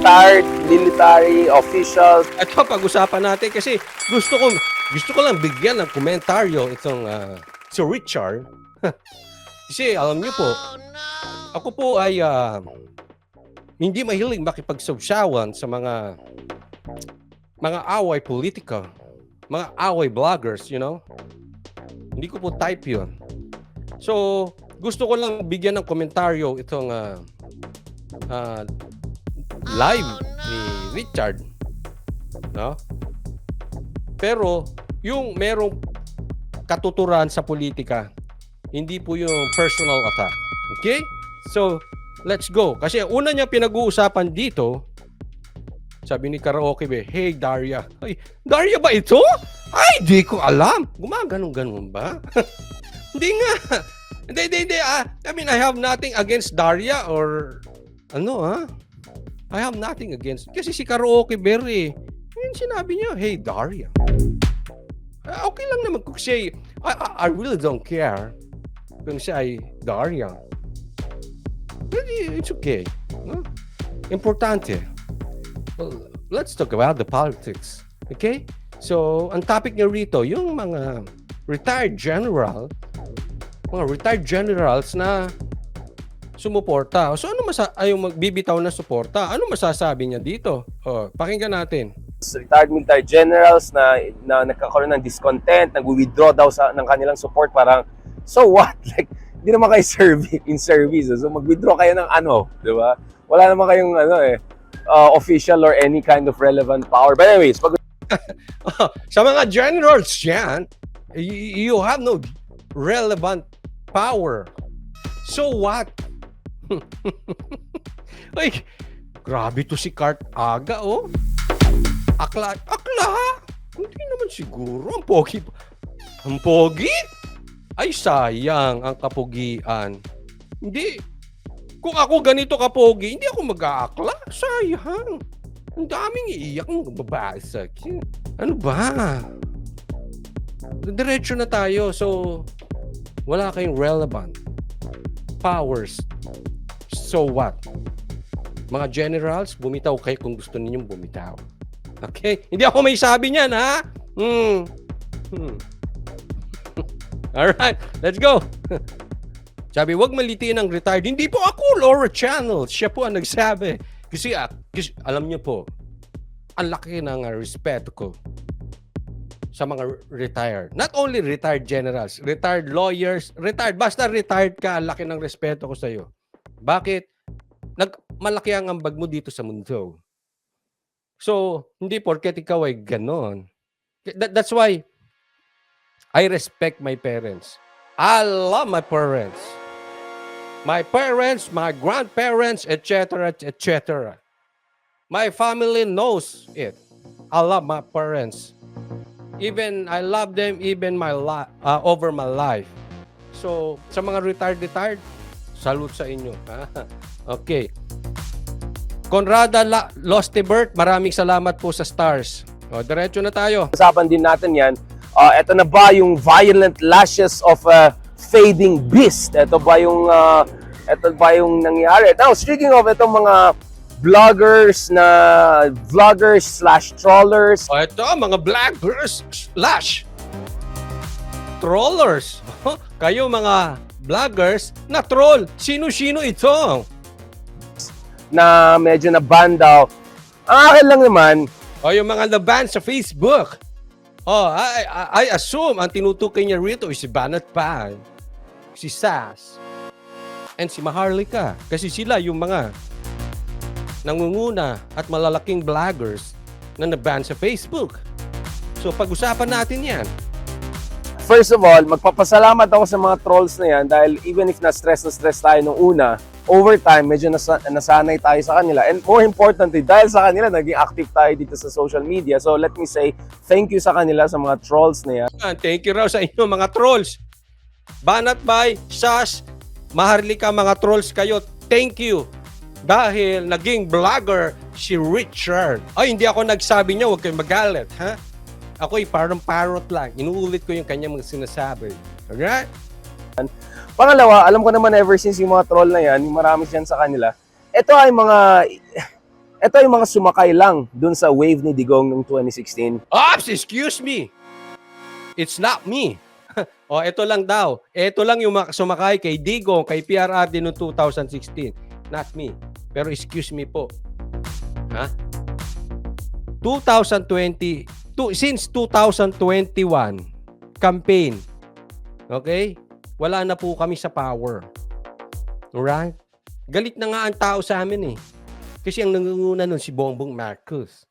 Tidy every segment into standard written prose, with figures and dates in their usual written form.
retired military officials. Ito, pag-usapan natin kasi gusto ko lang bigyan ng komentaryo itong si Richard. Kasi alam niyo po, ako po ay hindi mahilig makipagsawsawan sa mga away politika, mga away vloggers, you know? Hindi ko po type yun. So, gusto ko lang bigyan ng komentaryo itong live ni Richard, no? Pero yung merong katuturan sa politika, hindi po yung personal attack. Okay? So, let's go. Kasi una niya pinag-uusapan dito, sabi ni Karaoke Be, "Hey Daria." Ay, Daria ba ito? Ay, di ko alam. Gumaganong-ganon ba? Hindi nga. Hindi. I mean, I have nothing against Daria or I have nothing against. Kasi si Karaoke Bear yung sinabi niya, "Hey Daria." Okay lang naman kung siya, I really don't care kung siya ay Daria. It's okay. No? Importante. Well, let's talk about the politics. Okay? So, ang topic niya rito, yung mga retired generals na sumuporta. So, yung magbibitaw na suporta? Ano masasabi niya dito? Pakinggan natin. Retired military generals na nagkakaroon ng discontent, nag-withdraw daw ng kanilang support, parang, so what? Like, hindi naman kayo in service. So, mag-withdraw kayo ng di ba? Wala naman kayong, official or any kind of relevant power. But anyways, sa mga generals yan, you have no relevant power. So what? Ay, grabe to si Kart Aga, oh. Akla? Hindi naman siguro. Ang pogi? Ay, sayang ang kapugian. Hindi. Kung ako ganito kapogi, hindi ako mag-aakla. Sayang. Ang daming iiyak ng babae sa akin. Ano ba? Diretso na tayo. So, wala kayong relevant powers. So what? Mga generals, bumitaw kayo kung gusto ninyong bumitaw. Okay? Hindi ako may sabi niyan, ha? Alright, let's go. Sabi, wag malitiin ang retired. Hindi po ako, Laura Channel. Siya po ang nagsabi. Kasi alam niyo po, ang laki ng respeto ko sa mga retired. Not only retired generals, retired lawyers, basta retired ka, ang laki ng respeto ko sa iyo. Bakit? Malaki ang ambag mo dito sa mundo. So, hindi porket ikaw ay ganon. That's why I respect my parents. I love my parents. My parents, my grandparents, etc., etc. My family knows it. I love my parents. Even I love them even over my life. So, sa mga retired, salute sa inyo. Okay. Conrada Lostibert, maraming salamat po sa stars. Diretso na tayo. Usapan din natin yan. Ito na ba yung violent lashes of fading beast? Ito ba yung nangyari? Now, speaking of itong mga vloggers/trollers. Ito, mga vloggers trollers. Kayo mga vloggers na troll. Sino-sino ito? Na medyo na-ban daw. Ang akin lang naman, Yung mga na-ban sa Facebook. I assume ang tinutukoy niya rito is si Banat Pan, si Sass, and si Maharlika. Kasi sila yung mga nangunguna at malalaking vloggers na na-ban sa Facebook. So, pag-usapan natin yan. first of all, magpapasalamat ako sa mga trolls na yan dahil even if na-stress tayo nung una, over time, medyo nasanay tayo sa kanila. And more importantly, dahil sa kanila, naging active tayo dito sa social media. So let me say, thank you sa kanila, sa mga trolls na yan. Thank you raw sa inyo mga trolls. Banat Bay, Sass, Maharlika, mga trolls kayo. Thank you. Dahil naging vlogger si Richard. Ay, hindi ako nagsabi niya, huwag kayong magalit, ha? Ako'y parang parrot lang. Inuulit ko yung kanyang mga sinasabi. Alright? Pangalawa, alam ko naman ever since yung mga troll na yan, yung marami siyan sa kanila, Ito yung mga sumakay lang dun sa wave ni Digong noong 2016. Ops, excuse me. It's not me. O, ito lang daw. Ito lang yung sumakay kay Digong, kay PRRD noong 2016. Not me. Pero excuse me po. Ha? since 2021 campaign. Okay? Wala na po kami sa power. Alright? Galit na nga ang tao sa amin eh. Kasi ang nangunguna nun si Bongbong Marcos.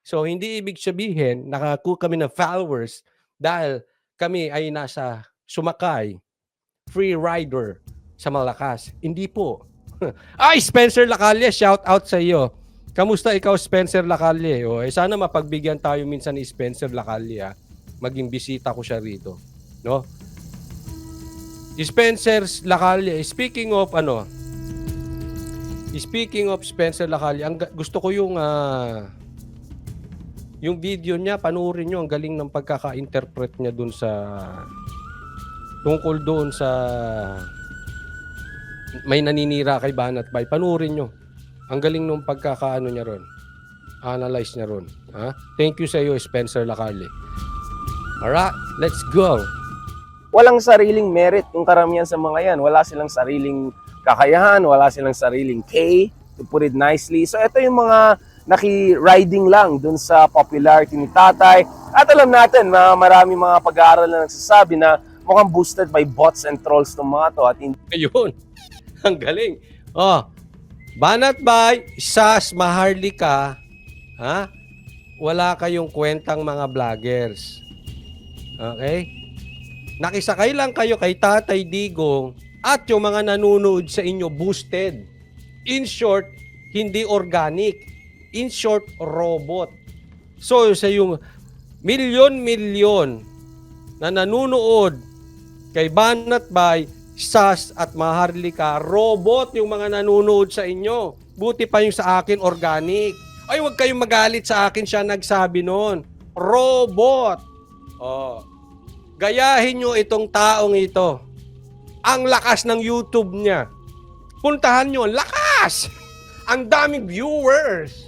So, hindi ibig sabihin, nakakuha kami ng followers dahil kami ay nasa sumakay, free rider sa malakas. Hindi po. Ay, Spencer Lacalle, shout out sa iyo. Kamusta ikaw, Spencer Lacalle? O, sana mapagbigyan tayo minsan ni Spencer Lacalle. Maging bisita ko siya rito. No? Spencer Lacalle, speaking of Spencer Lacalle, gusto ko yung video niya, panoorin nyo, ang galing ng pagkaka-interpret niya dun sa tungkol doon sa may naninira kay Banat Bay. Panoorin nyo. Ang galing nung pagkakaano niya ron. Analyze niya ron. Ha? Thank you sa iyo, Spencer Lacalle. Alright, let's go. Walang sariling merit yung karamihan sa mga yan. Wala silang sariling kakayahan, wala silang sariling K, to put it nicely. So ito yung mga naki-riding lang dun sa popularity ni Tatay. At alam natin, marami mga pag-aaral na nagsasabi na mukhang boosted by bots and trolls ng mga to. At Ayun. Ang galing. Oh, Banat Bay, Sas, Maharlika, ha? Wala kayong kwentang mga vloggers. Okay? Nakisakay lang kayo kay Tatay Digong at yung mga nanonood sa inyo boosted. In short, hindi organic. In short, robot. So, sa yung milyon-milyon na nanonood kay Banat Bay, Sas at Maharlika, robot yung mga nanonood sa inyo. Buti pa yung sa akin, organic. Ay, huwag kayong magalit sa akin, siya nagsabi noon. Robot. Oh. Gayahin nyo itong taong ito. Ang lakas ng YouTube niya. Puntahan nyo, lakas! Ang daming viewers.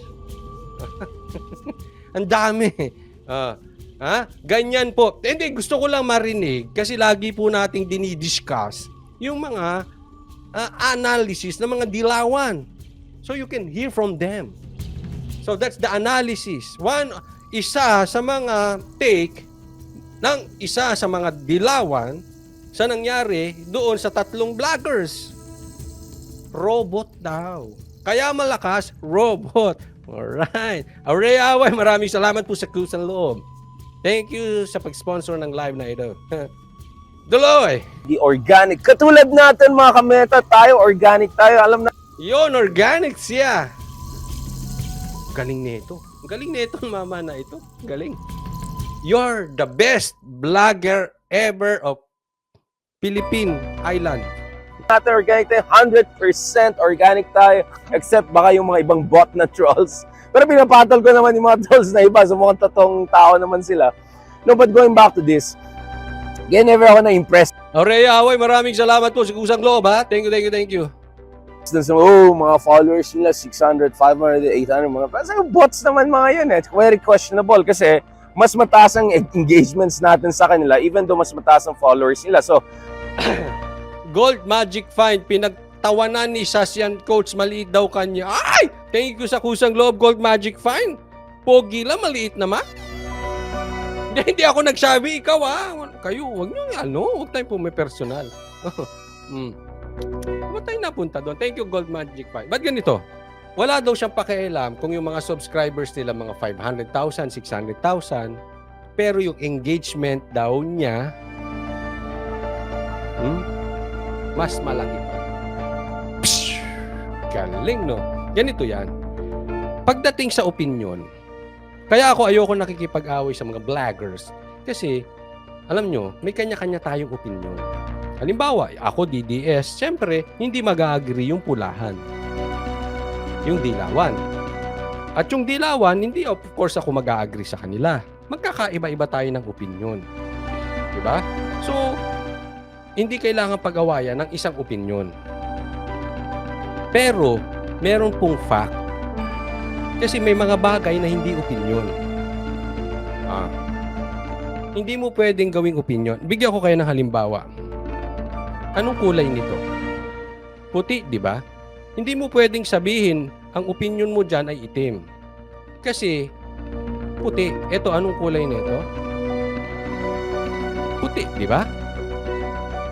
Ang dami. Ganyan po. Hindi, gusto ko lang marinig kasi lagi po nating dinidiscuss yung mga analysis ng mga dilawan. So you can hear from them. So that's the analysis. Isa sa mga take ng isa sa mga dilawan sa nangyari doon sa 3 vloggers. Robot daw. Kaya malakas, robot. Alright. Aurea Away, maraming salamat po sa kusang loob. Thank you sa pag-sponsor ng live na ito. Duloy! di organic. Katulad natin mga kameta, tayo organic tayo. Alam na Yon, organic siya. Galing nito. Galing nito, mama na ito. Galing. You're the best vlogger ever of Philippine Island. natin organic tayo, 100% organic tayo, except baka yung mga ibang bot na trolls. Pero pinapatol ko naman yung mga trolls na iba, so mukhang totoong tao naman sila. No, but going back to this, again, never ako na-impressed Aurea Away, maraming salamat po sa kusang loob, ha? Thank you. dun sa, mga followers nila, 600, 500, 800, mga, parang bots naman mga yun eh. Very questionable kasi mas mataas ang engagements natin sa kanila, even though mas mataas ang followers nila. So, Gold Magic Find, pinagtawanan ni Sasyan Coach, maliit daw kanya. Ay! Thank you sa kusang loob, Gold Magic Find. Pogi lang, maliit naman. Hindi ako nagsabi, ikaw Kayo, huwag nyo huwag tayong pumipersonal. Huwag tayong napunta doon. Thank you, Gold Magic Find. Ba't ganito? Wala daw siyang pakialam kung yung mga subscribers nila mga 500,000, 600,000, pero yung engagement daw niya, mas malaki pa. Psh! Galing, no? Ganito yan. Pagdating sa opinion, kaya ako ayoko nakikipag-away sa mga vloggers kasi, alam nyo, may kanya-kanya tayong opinion. Halimbawa, ako DDS, siyempre, hindi mag-agree yung pulahan. Yung dilawan. At yung dilawan, hindi of course ako mag-agree sa kanila. Magkakaiba-iba tayo ng opinion. Diba? So, hindi kailangan pag-awayan ng isang opinion. Pero, meron pong fact Kasi may mga bagay na hindi opinyon. Hindi mo pwedeng gawing opinyon. Bigyan ko kayo ng halimbawa. Anong kulay nito? Puti, di ba? Hindi mo pwedeng sabihin ang opinyon mo dyan ay itim. Kasi, puti. Eto, anong kulay nito? Puti, di ba?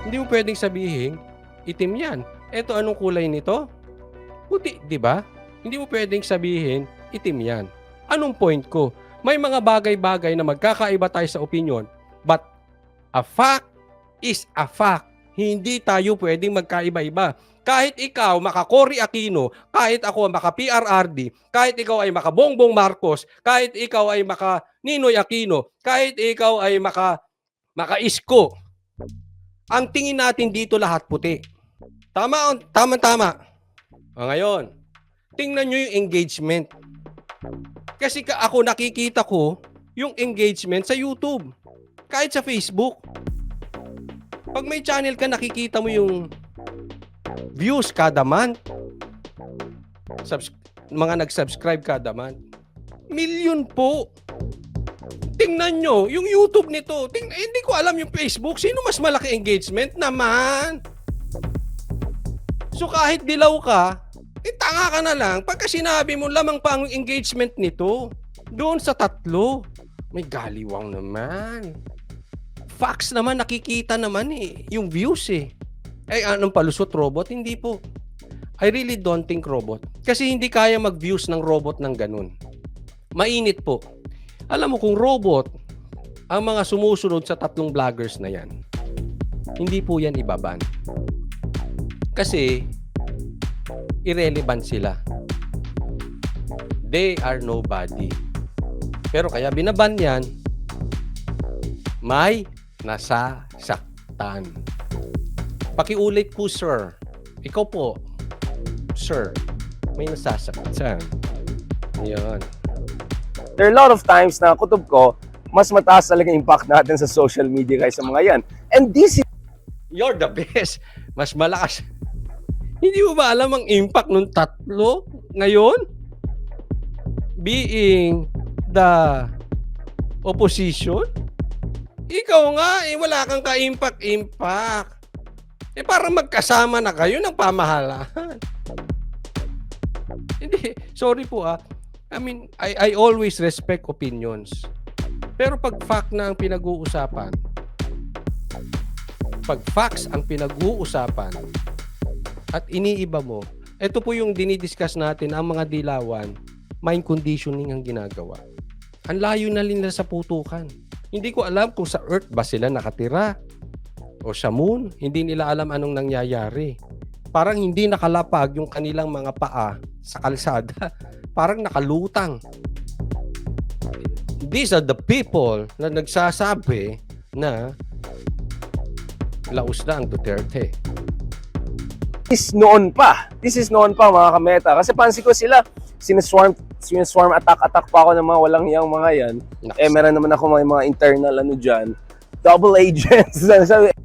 Hindi mo pwedeng sabihin, itim yan. Eto, anong kulay nito? Puti, di ba? Hindi mo pwedeng sabihin, itim yan. Anong point ko? May mga bagay-bagay na magkakaiba tayo sa opinion, but a fact is a fact. Hindi tayo pwedeng magkaiba-iba. Kahit ikaw, maka Cory Aquino, kahit ako maka PRRD, kahit ikaw ay maka Bongbong Marcos, kahit ikaw ay maka Ninoy Aquino, kahit ikaw ay maka Isko. Ang tingin natin dito lahat puti. Tama. Ngayon, tingnan nyo yung engagement. Kasi ako nakikita ko yung engagement sa YouTube. Kahit sa Facebook. Pag may channel ka, nakikita mo yung views kada month. Mga nag-subscribe kada month. Million po. Tingnan nyo, yung YouTube nito. Hindi ko alam yung Facebook. Sino mas malaki engagement naman? So kahit dilaw ka, tanga ka na lang. Pagka sinabi mo, lamang pa ang engagement nito. Doon sa 3. May galiwang naman. Facts naman, nakikita naman yung views anong palusot, robot? Hindi po. I really don't think robot. Kasi hindi kaya mag-views ng robot ng ganun. Mainit po. Alam mo kung robot, ang mga sumusunod sa 3 vloggers na yan, hindi po yan ibaban. Kasi, irrelevant sila. They are nobody. Pero kaya binaban yan, may nasasaktan. Pakiulit po, sir. Ikaw po, sir, may nasasaktan. Yan. There are a lot of times na kutob ko, mas mataas talaga impact natin sa social media kaysa mga yan. And this is... You're the best. Mas malakas. Hindi mo ba alam ang impact ng 3 ngayon? Being the opposition? Ikaw nga, wala kang ka-impact. Parang magkasama na kayo ng pamahalaan. Hindi, sorry po I mean, I always respect opinions. Pero pag fact na ang pinag-uusapan, pag facts ang pinag-uusapan, at iniiba mo, ito po yung dinidiscuss natin, ang mga dilawan, mind conditioning ang ginagawa. Ang layo na nila sa putukan. Hindi ko alam kung sa Earth ba sila nakatira o sa Moon. Hindi nila alam anong nangyayari. Parang hindi nakalapag yung kanilang mga paa sa kalsada. Parang nakalutang. These are the people na nagsasabi na laos na ang Duterte. This is noon pa mga kameta. Kasi pansin ko sila, sineswarm attack pa ako ng mga walang hiyang mga yan. Meron naman ako mga internal dyan. Double agents.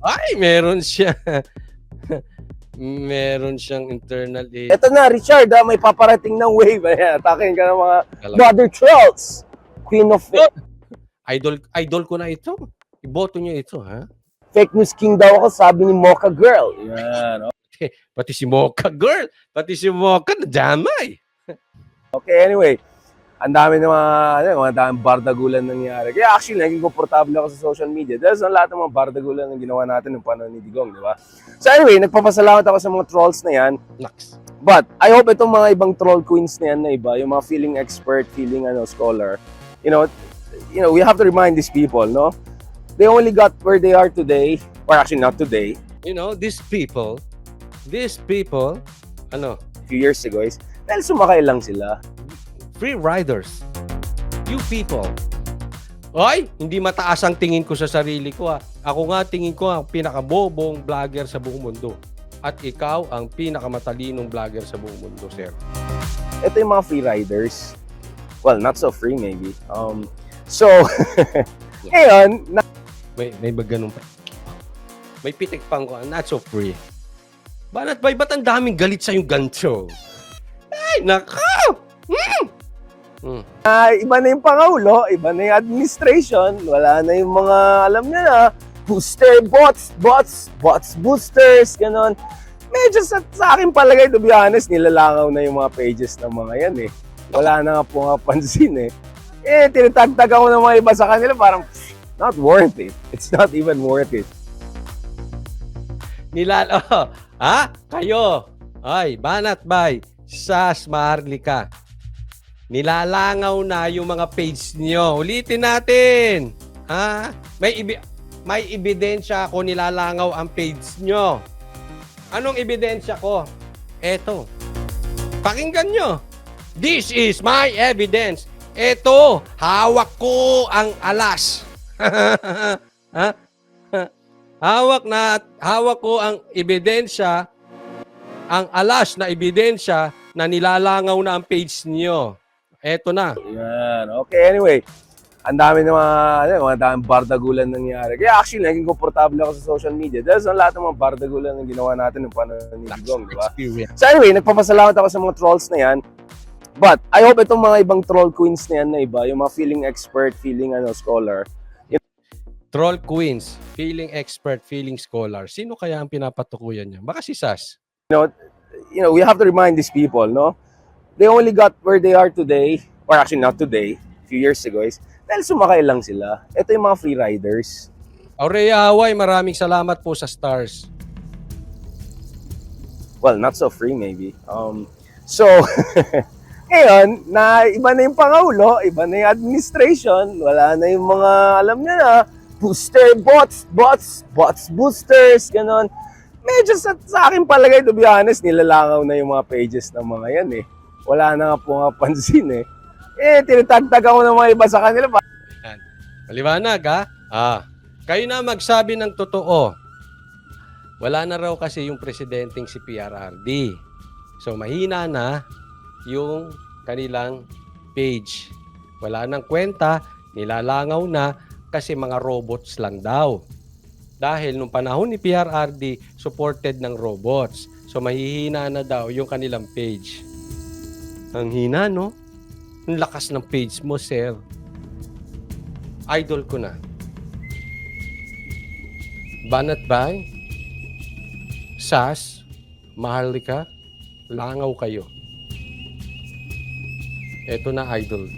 Ay, meron siya. Meron siyang internal agent. Ito na, Richard, may paparating ng wave. Ayan, atakin ka ng mga brother trolls. Queen of Idol ko na ito. Iboto niyo ito, ha? Fake news king daw ako, sabi ni Mocha Girl. Yan, Pati si Mocha Girl. Pati si Mocha nadamay. Okay, anyway. Ang dami ng mga daming bardagulan nangyari. Kaya actually, naging komportable ako sa social media. Dahil sa lahat ng mga bardagulan na ginawa natin ng panahon ni Digong, di ba? So anyway, nagpapasalamat ako sa mga trolls na yan. Lux. But, I hope itong mga ibang troll queens na yan na iba, yung mga feeling expert, feeling scholar, you know, we have to remind these people, no? They only got where they are today, or actually not today. You know, these people, A few years ago is, dahil sumakay lang sila. free riders. You people. Ay, hindi mataas ang tingin ko sa sarili ko Ako nga tingin ko ang pinakabobong vlogger sa buong mundo. At ikaw ang pinakamatalinong vlogger sa buong mundo, sir. Ito yung mga free riders. Well, not so free maybe. So, ngayon, May ganun pa. May pitik pang ko, not so free. Ba't ang daming galit sa yung gancho? Ay, nako! Iba na yung Pangulo, iba na yung administration, wala na yung mga, alam niya na, booster bots, boosters, ganon. Medyo sa akin palagay, to be honest, nilalangaw na yung mga pages ng mga yan eh. Wala na nga po nga pansin eh. Tinatagtag ako ng mga iba sa kanila, parang, not worth it. It's not even worth it. Kayo, ay, Banat Bay, Sas, Maharlika. Nilalangaw na yung mga page niyo. Ulitin natin. May ebidensya ako nilalangaw ang page niyo. Anong ebidensya ko? Eto. Pakinggan nyo. This is my evidence. Eto, hawak ko ang alas. Hawak ko ang ebidensya, ang alas na ebidensya na nilalangaw na ang page niyo. Eto na. Yan. Okay, anyway. Ang dami ng mga daming bardagulan nangyari. Kaya actually, naging komportable ako sa social media dahil sa lahat ng mga bardagulan na ginawa natin ng panahon ni Digong, di ba? So anyway, nagpapasalamat ako sa mga trolls na yan. But I hope itong mga ibang troll queens na yan na iba, yung mga feeling expert, feeling scholar. Troll queens, feeling expert, feeling scholar. Sino kaya ang pinapatukuyan niya? Baka si Sas. We have to remind these people, no? They only got where they are today, or actually not today, a few years ago, dahil sumakay lang sila. Ito yung mga free riders. Aurea Haway, maraming salamat po sa stars. Well, not so free maybe. So, ngayon, na iba na yung Pangulo, iba na yung administration, wala na yung mga, alam niya na, booster bots, boosters, ganon. Medyo sa akin palagay, to be honest, nilalangaw na yung mga pages ng mga yan eh. Wala na nga po nga pansin eh. Tinatagtag ako ng mga iba sa kanila. Maliwanag ha? Kayo na magsabi ng totoo. Wala na raw kasi yung presidenteng si PRRD. So mahina na yung kanilang page. Wala nang kwenta, nilalangaw na kasi mga robots lang daw. Dahil nung panahon ni PRRD, supported ng robots. So mahihina na daw yung kanilang page. Ang hina, no? Ang lakas ng page mo, sir. Idol ko na. Banat Bay, Sas, Maharlika, langaw kayo. Eto na, idol.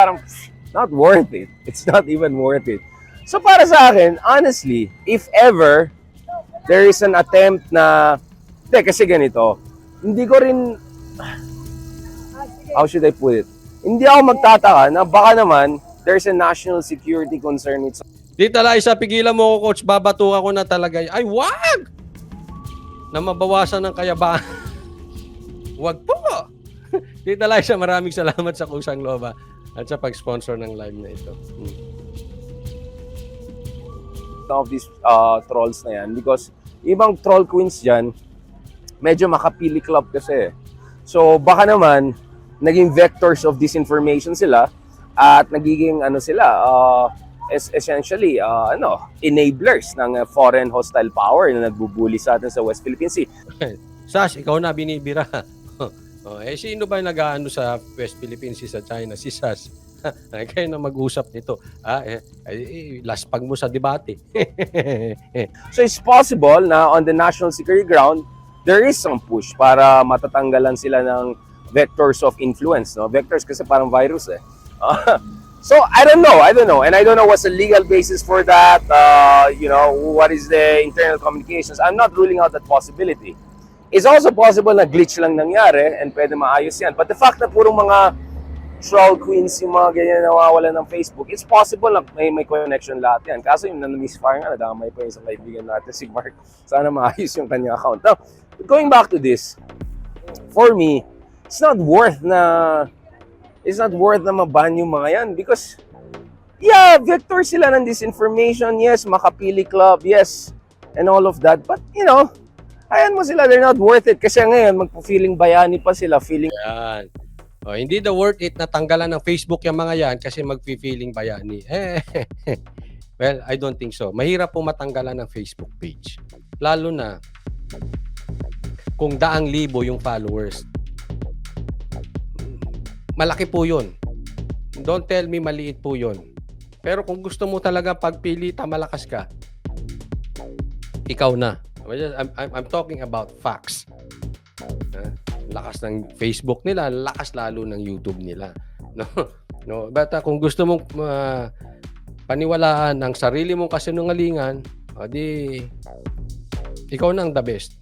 Parang, not worth it. It's not even worth it. So para sa akin, honestly, if ever there is an attempt na, kasi ganito, hindi ko rin, how should I put it? Hindi ako magtataka na baka naman there's a national security concern with. Di talay sa pigilan mo ko, coach, babatuka ko na talaga. Ay, wag! Na mabawasan ng kayabangan. Wag po! Di talay sa maraming salamat sa kusang loba at sa pag-sponsor ng live na ito. Some of these trolls na yan because ibang troll queens dyan, medyo makapili club kasi. So baka naman, naging vectors of disinformation sila at nagiging essentially enablers ng foreign hostile power na nagbubuli sa atin sa West Philippine Sea. Sas, ikaw na binibira. Sino ba nag-aano sa West Philippine Sea sa China? Si Sas. Kayo na mag-usap nito. Laspag mo sa debate. So it's possible na on the national security ground, there is some push para matatanggalan sila ng vectors of influence, no? Vectors kasi parang virus eh. So I don't know, and I don't know what's the legal basis for that. What is the internal communications? I'm not ruling out that possibility. It's also possible na glitch lang nangyari and pwede maayos yan. But the fact na purong mga troll queens yung mga ganyan nawawalan ng Facebook, it's possible na may connection lahat yan. Kaso yung na-misfire nga, nadamay pa yung isang kaibigan natin, si Mark. Sana maayos yung kanyang account. Now, going back to this, for me, it's not worth na maban yung mga yan because vector sila ng disinformation, yes, makapili club, yes, and all of that, but ayan mo sila, they're not worth it kasi ngayon magpo-feeling bayani pa sila, feeling yan. Hindi daw worth it na tanggalan ng Facebook yung mga yan kasi magfi-feeling bayani. Well, I don't think so. Mahirap po matanggalan ng Facebook page. Lalo na kung 100,000 yung followers. malaki po yun. Don't tell me maliit po yun. Pero kung gusto mo talaga pagpili, malakas ka, ikaw na. I'm talking about facts. Lakas ng Facebook nila, lakas lalo ng YouTube nila. No? But kung gusto mong paniwalaan ang sarili mong kasinungalingan, di ikaw na ang the best.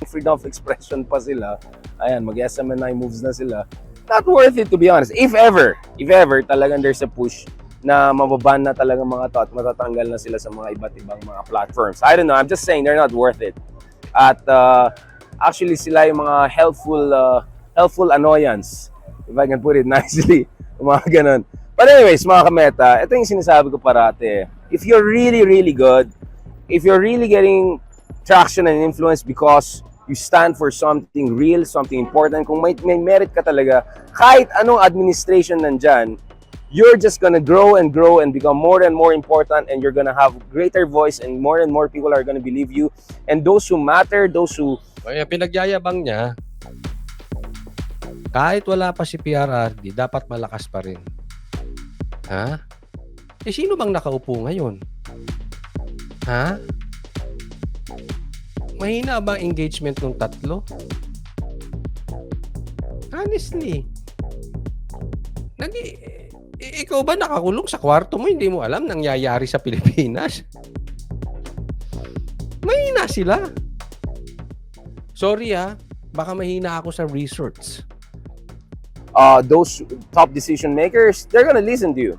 Freedom of expression pa sila. Ayan, mag-SMNI moves na sila. Not worth it, to be honest. If ever talagang there's a push na mababan na talagang mga to at matatanggal na sila sa mga iba't ibang mga platforms. I don't know, I'm just saying they're not worth it. At actually sila yung mga helpful annoyance, if I can put it nicely, mga ganun. But anyways, mga kameta, ito yung sinasabi ko parate. If you're really, really good, if you're really getting traction and influence because you stand for something real, something important, kung may merit ka talaga, kahit anong administration nandyan, you're just gonna grow and become more and more important, and you're gonna have greater voice, and more people are gonna believe you. And those who matter, those who... Kaya pinagyayabang niya, kahit wala pa si PRRD, dapat malakas pa rin. Ha? Sino bang nakaupo ngayon? Ha? Mahina ba engagement ng tatlo? Honestly. Ikaw ba nakakulong sa kwarto mo, hindi mo alam nangyayari sa Pilipinas? Mahina sila. Sorry baka mahina ako sa research. Those top decision makers, they're gonna listen to you.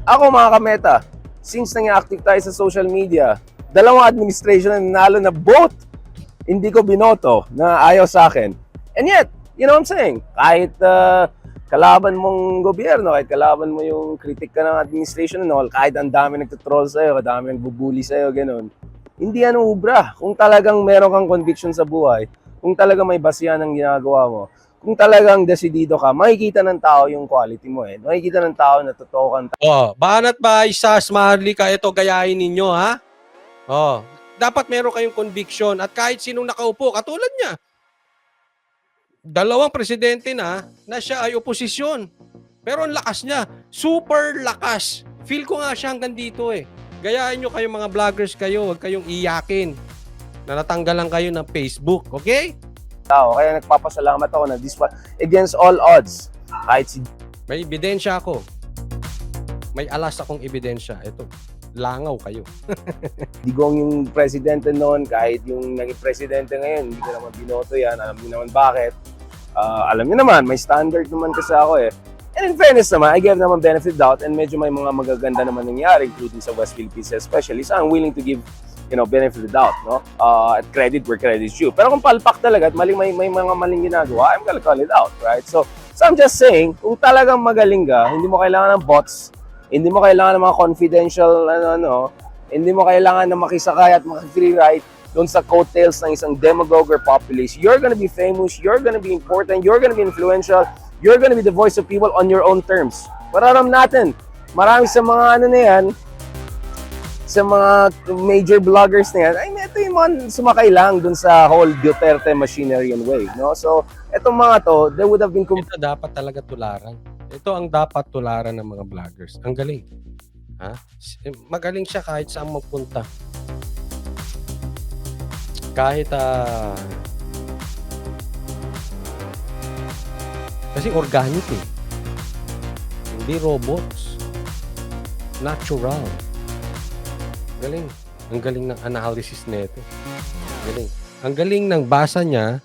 Ako mga kameta, since nang-active tayo sa social media, 2 administration na nanalo na both hindi ko binoto na ayaw sa akin. And yet, you know what I'm saying? Kahit kalaban mong gobyerno, kahit kalaban mo yung kritik ka ng administration and all, kahit ang dami nagtutroll sa'yo, ang dami nagbubuli sa'yo, ganun. Hindi yan ubra. Kung talagang meron kang conviction sa buhay, kung talagang may basihan ng ginagawa mo, kung talagang desidido ka, makikita ng tao yung quality mo eh. Makikita ng tao na totoo kang Banat ba, Isas, Maharlika, ito gayahin ninyo, ha? Dapat meron kayong conviction at kahit sinong nakaupo, katulad niya, 2 presidente na siya ay oposisyon. Pero ang lakas niya, super lakas. Feel ko nga siya hanggang dito eh. Gayahin nyo kayong mga vloggers kayo, huwag kayong iyakin na natanggalan kayo ng Facebook, okay? tao. Kaya nagpapasalamat ako na this one, against all odds, kahit si... May ebidensya ako. May alas akong ebidensya. Ito, langaw kayo. Digong yung presidente noon, kahit yung naging presidente ngayon, hindi ko naman binoto yan. Alam niyo naman bakit. Alam niyo naman, may standard naman kasi ako eh. And in fairness naman, I gave naman benefit doubt and medyo may mga magaganda naman nangyari, including sa West Philippines especially. So I'm willing to give, you know, benefit of the doubt, no? At credit where credit is due. Pero kung palpak talaga at may mga maling ginagawa, I'm gonna call it out, right? So I'm just saying, kung talagang magaling ka, hindi mo kailangan ng bots, hindi mo kailangan ng mga confidential, hindi mo kailangan na makisakay at makifree-ride doon sa coattails ng isang demagogue or populist. You're gonna be famous, you're gonna be important, you're gonna be influential, you're gonna be the voice of people on your own terms. Pararam natin, marami sa mga na yan, sa mga major bloggers na yan, ay ito yung mga sumakay lang dun sa whole Duterte machinery and way, no? So, etong mga to, they would have been... Ito dapat talaga tularan. Ito ang dapat tularan ng mga vloggers. Ang galing. Ha? Magaling siya kahit saan magpunta. Kahit kasi organic eh. Hindi robots. Natural. Galing. Ang galing ng analysis nito. Galing. Ang galing ng basa niya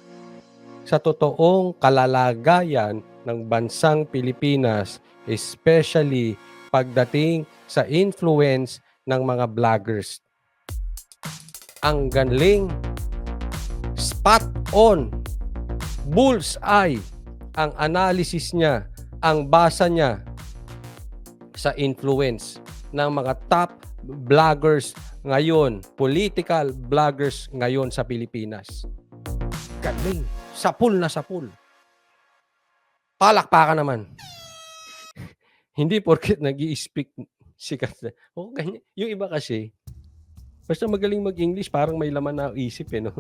sa totoong kalalagayan ng bansang Pilipinas, especially pagdating sa influence ng mga vloggers. Ang galing. Spot on. Bullseye ang analysis niya, ang basa niya sa influence ng mga top vloggers ngayon, political vloggers ngayon sa Pilipinas. Galing. Sapul na sapul. Palakpakan naman. Hindi porket nag-i-speak sikat na. O, ganyan. Yung iba kasi, basta magaling mag-English, parang may laman na isip eh, no?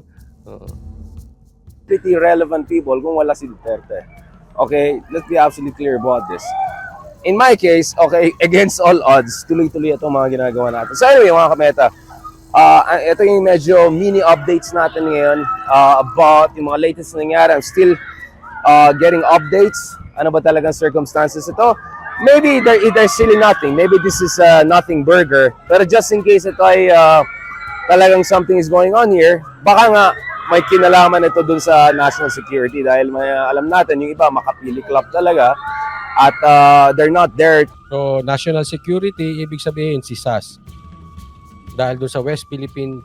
Pretty relevant people kung wala si Duterte. Okay, let's be absolutely clear about this. In my case, okay, against all odds, tuloy-tuloy itong mga ginagawa natin. So anyway, mga kameta, ito yung medyo mini updates natin ngayon about yung mga latest na nangyari. I'm still getting updates. Ano ba talagang circumstances ito? Maybe there's really nothing. Maybe this is a nothing burger. Pero just in case ito ay talagang something is going on here, baka nga may kinalaman ito dun sa national security dahil may alam natin yung iba makapili club talaga at they're not there. So, national security, ibig sabihin si SAS. Dahil doon sa West Philippine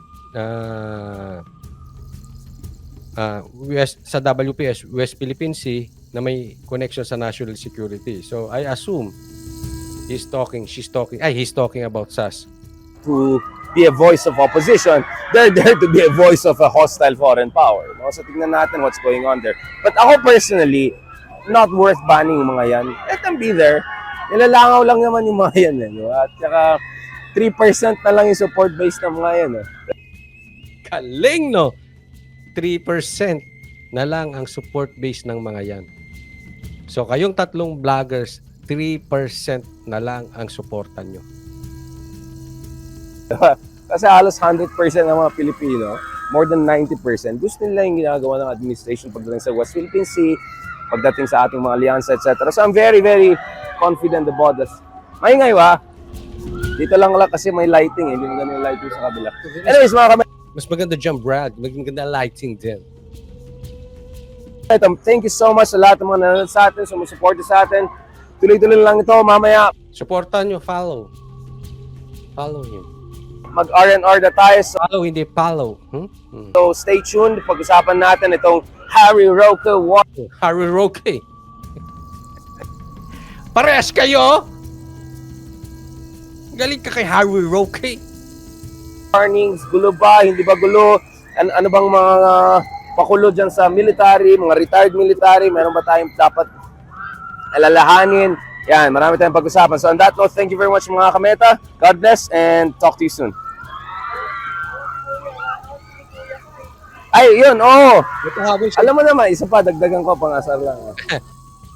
sa WPS, West Philippine Sea, na may connection sa national security. So, I assume he's talking about SAS. To be a voice of opposition, they're there to be a voice of a hostile foreign power. No? So tingnan natin what's going on there. But ako personally, not worth banning yung mga yan. Let them be there. Nilalangaw lang naman yung mga yan. No? At saka 3% na lang yung support base ng mga yan. Galing, no? 3% na lang ang support base ng mga yan. So, kayong tatlong vloggers, 3% na lang ang supportan nyo. Kasi halos 100% ng mga Pilipino, more than 90%, gusto nila yung ginagawa ng administration pagdating sa West Philippine Sea, pagdating sa ating mga alyansa, etc. So I'm very, very confident about this. Maingay ba? Dito lang kasi may lighting, hindi maganda yung lighting sa kabila. Anyways, mga kamay, Mas maganda dyan, Brad. Maganda lighting din. thank you so much sa lahat ng mga nanonood sa atin, sumusuporta sa atin. Tuloy-tuloy lang ito, mamaya Supportan nyo, follow. Follow him. mag-R&R na tayo. Follow, hindi follow. So stay tuned, pag-usapan natin itong Harry Roque Harry Roque. Parehas kayo? Galing ka kay Harry Roque. warnings, gulo ba, hindi ba gulo, ano bang mga pakulo dyan sa military, mga retired military, meron ba tayong dapat alalahanin? Yan, marami tayong pag-usapan. So on that note, thank you very much mga kameta. God bless and talk to you soon. Ay, yun, oo. Alam mo naman, isa pa, dagdagan ko, pang-asar lang.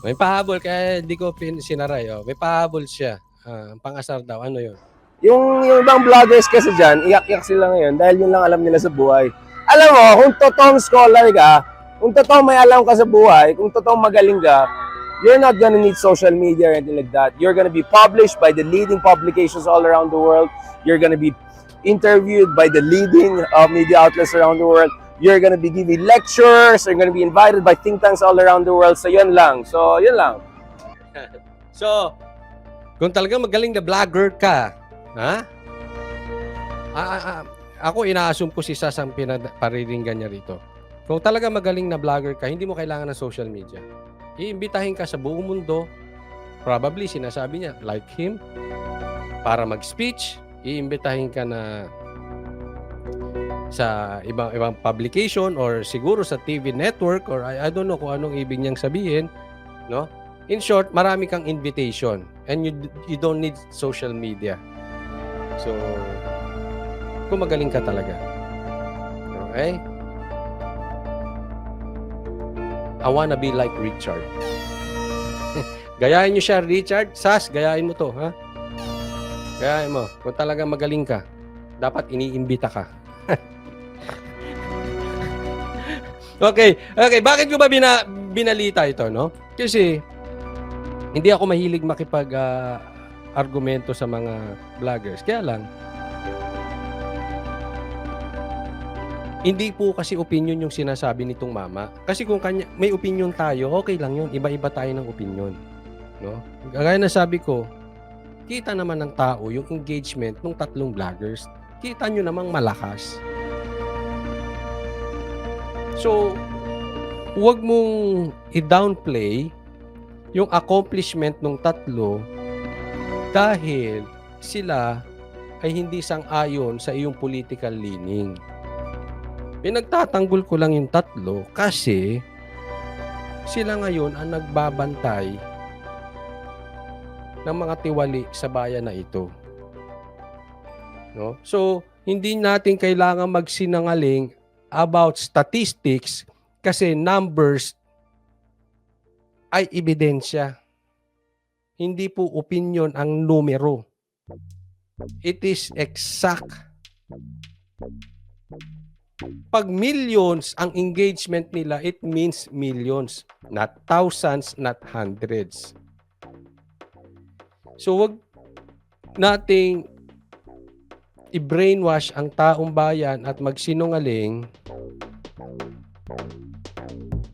May pahabol, kaya hindi ko sinaray. Oh. May pahabol siya. Pang-asar daw. Ano yun? Yung ibang vloggers kasi dyan, iyak-iyak sila ngayon dahil yun lang alam nila sa buhay. Alam mo, kung totoong scholar ka, kung totoong may alam ka sa buhay, kung totoong magaling ka, you're not gonna need social media or anything like that. You're gonna be published by the leading publications all around the world. You're gonna be interviewed by the leading media outlets around the world. You're gonna be giving lectures. You're gonna be invited by think tanks all around the world. So, yun lang. So, kung talagang magaling na vlogger ka, ha? Ako ina-assume ko si Sas ang pariringgan niya rito. Kung talagang magaling na vlogger ka, hindi mo kailangan ng social media. Iimbitahin ka sa buong mundo. Probably, sinasabi niya, like him, para mag-speech. Iimbitahin ka na sa ibang publication or siguro sa TV network or I don't know kung anong ibig niyang sabihin, no? In short, marami kang invitation and you don't need social media. So, kung magaling ka talaga. Okay? I wanna be like Richard. Gayahin niyo siya, Richard. Sas, gayahin mo to, ha? Gayahin mo. Kung talagang magaling ka, dapat iniimbita ka. Okay. Bakit ko ba binalita ito, no? Kasi hindi ako mahilig argumento sa mga vloggers. Kaya lang, hindi po kasi opinion yung sinasabi nitong mama. Kasi kung may opinion tayo, okay lang yun. Iba-iba tayo ng opinion, no? Gaya na sabi ko, kita naman ng tao yung engagement ng tatlong vloggers. Kita nyo namang malakas. So, huwag mong i-downplay yung accomplishment ng tatlo dahil sila ay hindi sang-ayon sa iyong political leaning. Pinagtatanggol ko lang yung tatlo kasi sila ngayon ang nagbabantay ng mga tiwali sa bayan na ito. No? So, hindi natin kailangan magsinungaling about statistics kasi numbers ay ebidensya. Hindi po opinion ang numero. It is exact. Pag millions ang engagement nila, it means millions. Not thousands, not hundreds. So, wag nating i-brainwash ang taong bayan at magsinungaling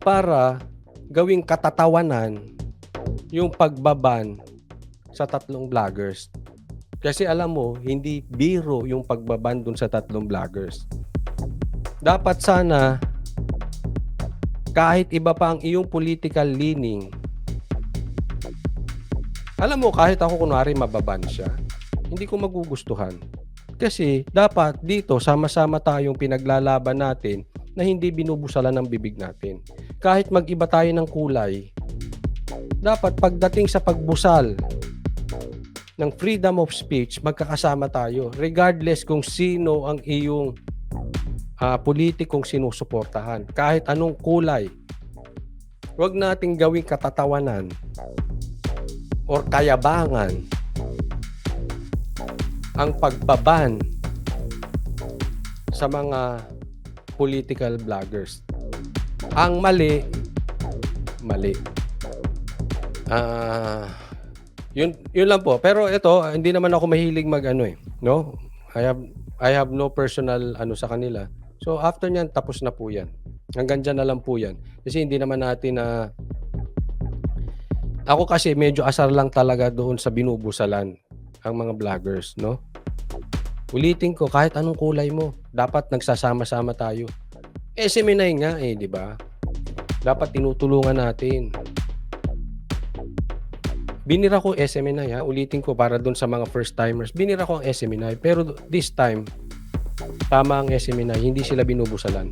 para gawing katatawanan yung pagbaban sa 3 vloggers. Kasi alam mo, hindi biro yung pagbaban dun sa 3 vloggers. Dapat sana, kahit iba pa ang iyong political leaning, alam mo, kahit ako kunwari mababan siya, hindi ko magugustuhan. Kasi dapat dito, sama-sama tayong pinaglalaban natin na hindi binubusalan ng bibig natin. Kahit mag-iba tayo ng kulay, dapat pagdating sa pagbusal ng freedom of speech, magkakasama tayo. Regardless kung sino ang iyong politikong sinusuportahan. Kahit anong kulay. Huwag nating gawing katatawanan or kayabangan ang pagbaban sa mga political vloggers. Ang mali. Yun lang po. Pero ito, hindi naman ako mahilig no? I have no personal sa kanila. So after niyan, tapos na po yan. Hanggang dyan na lang po yan. Kasi hindi naman natin ako kasi medyo asar lang talaga doon sa binubusalan ang mga vloggers, no? Ulitin ko, kahit anong kulay mo, dapat nagsasama-sama tayo. SMNI nga di ba? Dapat tinutulungan natin. Binira ko SMNI, ulitin ko para doon sa mga first timers. Binira ko ang SMNI, pero this time tama ang SMNI, hindi sila binubusalan.